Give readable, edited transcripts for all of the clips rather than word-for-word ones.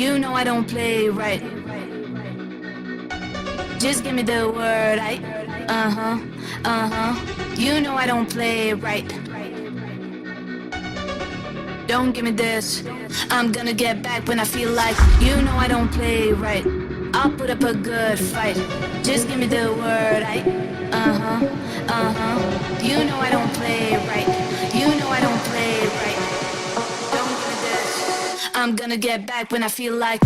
You know I don't play right. Just give me the word, You know I don't play right. Don't give me this. I'm gonna get back when I feel like. You know I don't play right. I'll put up a good fight. Just give me the word, You know I don't play right. You know I don't play right. Don't give me this. I'm gonna get back when I feel like.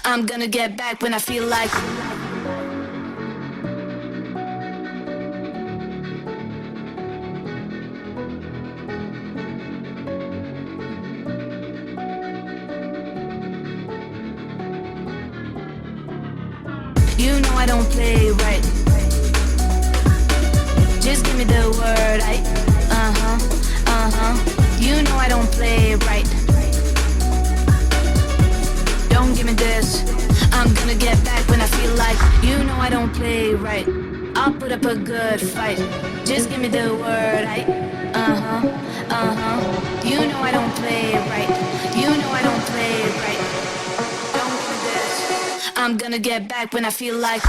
I'm gonna get back when I feel like. You know I don't play right. Just give me the word, You know I don't play right. Don't give me this. I'm gonna get back when I feel like. You know I don't play right. I'll put up a good fight. Just give me the word, You know I don't play right. You know I don't play right. Don't give me this. I'm gonna get back when I feel like.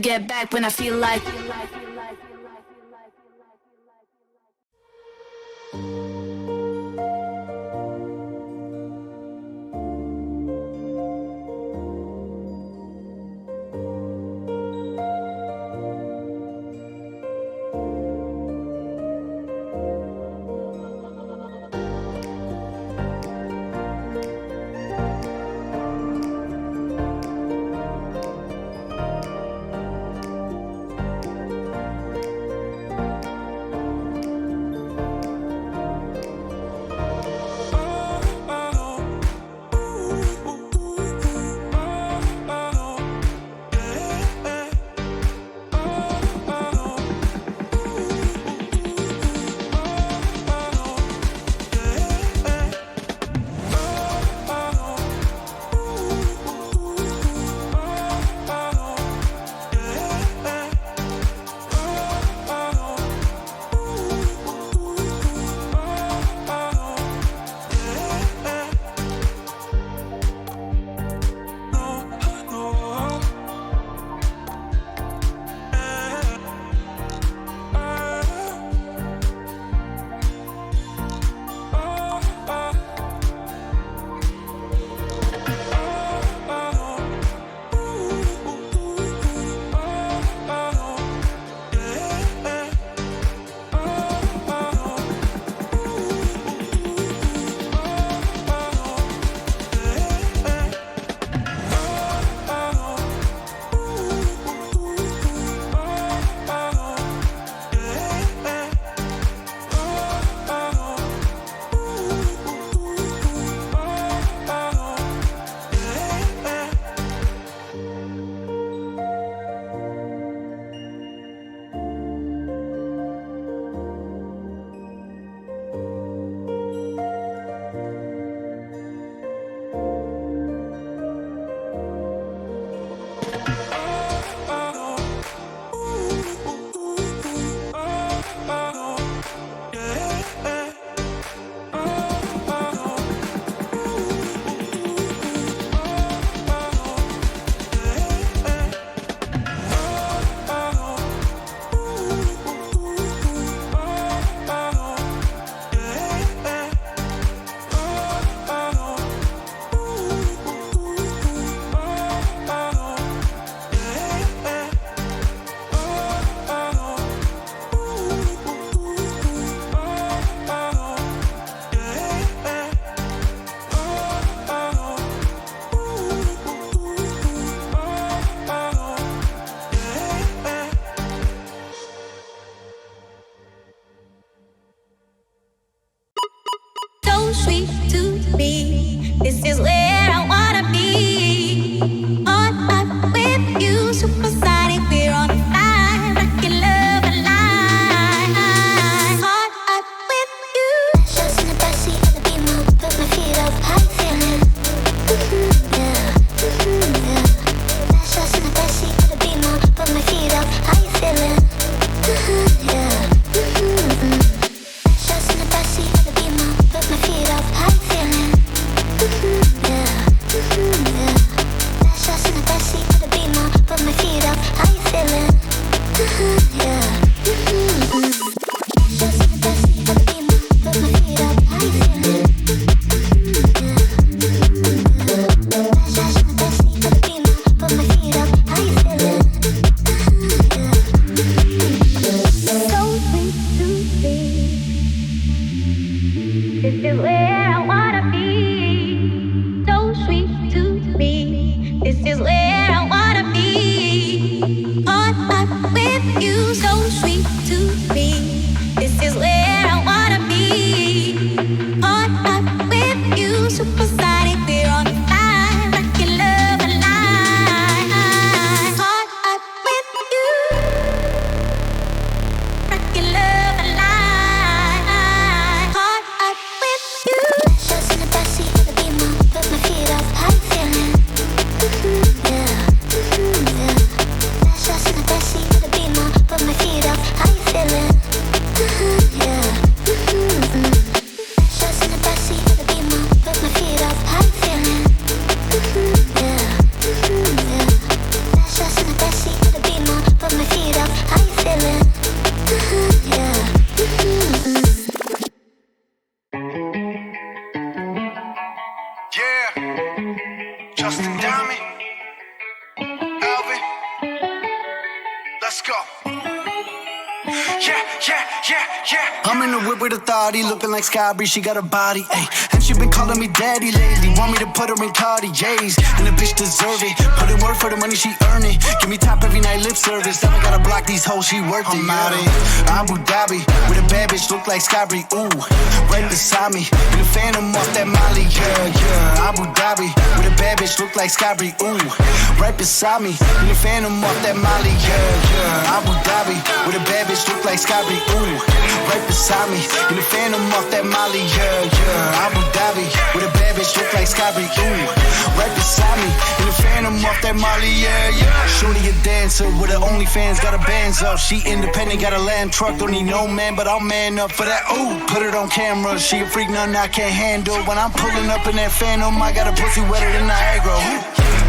Get back when I feel like. I'm in the whip with a thotty, looking like Sky Bree, she got a body, ayy. And she been calling me daddy lately, want me to put her in Cartiers, and the bitch deserve it. Put in work for the money, she earn it. Give me top every night, lip service. Never gotta block these hoes, she worth it. I'm out in Abu Dhabi with a bad bitch, look like Sky Bree, ooh. Right beside me, in the phantom off that Molly, yeah. Abu Dhabi with a bad bitch, look like Sky Bree, ooh. Right beside me, in the phantom off that Molly, yeah. Abu Dhabi with a bad bitch, look like Sky Bree, ooh. Right beside me, in the phantom off that Molly, yeah. Abu Dhabi with a bad bitch, look like Sky Bree, ooh. Right beside me, in the phantom off that Molly, yeah. Shorty a dancer with her OnlyFans, got her bands up. She independent, got a land truck, don't need no man, but I'll man up for that, ooh. Put it on camera, she a freak, nothing I can't handle. When I'm pulling up in that phantom, I got a pussy wetter than Niagara, ooh.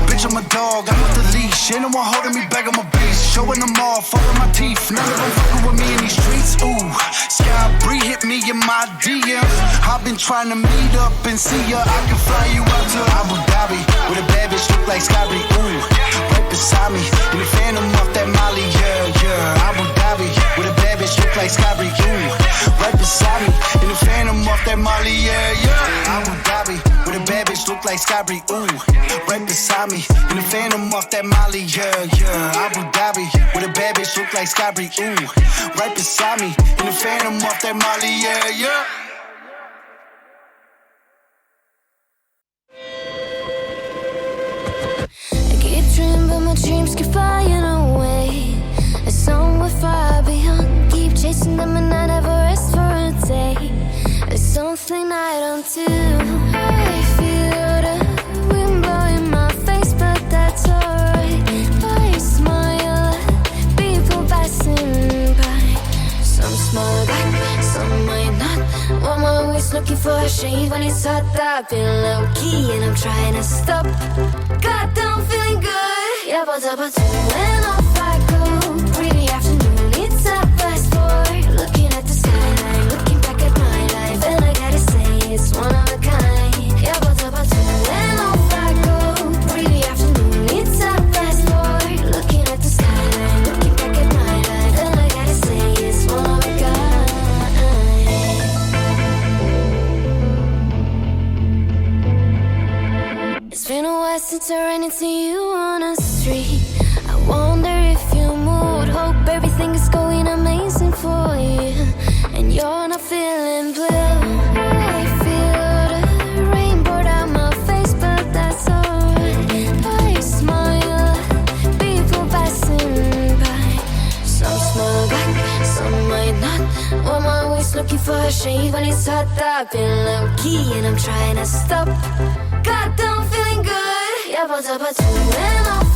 Bitch, I'm a dog, I'm with the leash. Ain't no one holding me back, I'm a beast. Showing them off, all of my teeth. None of them fucking with me in these streets, ooh. Sky Bree hit me in my DMs. I've been trying to meet up and see ya. I can fly you out to Abu Dhabi with a bad bitch, look like Sky Bree, ooh. Right beside me, in the phantom off that Molly, yeah. Abu Dhabi with a bad bitch, look like Sky Bree, ooh. Right beside me, in the phantom off that Molly, yeah. Abu Dhabi with a bad bitch, look like Sky Bree, ooh. Right beside me, in the phantom off that Molly, yeah. Abu Dhabi with a bad bitch, look like Sky Bree, ooh. Right beside me, in the phantom off that Molly, yeah. I keep dreaming, but my dreams keep flying away. A somewhere far beyond, keep chasing them and I never rest for a day. There's something I don't do. I feel the wind blowing my face, but that's alright. I smile at people passing by. Some smile back, some might not. I'm always looking for a shade when it's hot. I've been low key and I'm trying to stop. God, I'm feeling good. Yeah, but when off I go. Pretty afternoon, it's a fast forward. Looking at the skyline, looking back at my life, and I gotta say it's one of a kind. Yeah, but when off I go. Pretty afternoon, it's a fast forward. Looking at the skyline, looking back at my life, and I gotta say it's one of a kind. It's been a while since I ran into you on a street. I wonder if you moved. Hope everything is going amazing for you, and you're not feeling blue. I feel the rain pour down my face, but that's alright. I smile at people passing by. Some smile back, some might not. I'm always looking for a shade when it's hot. I've been low key and I'm trying to stop. God, I'm feeling good. Yeah, but when I'm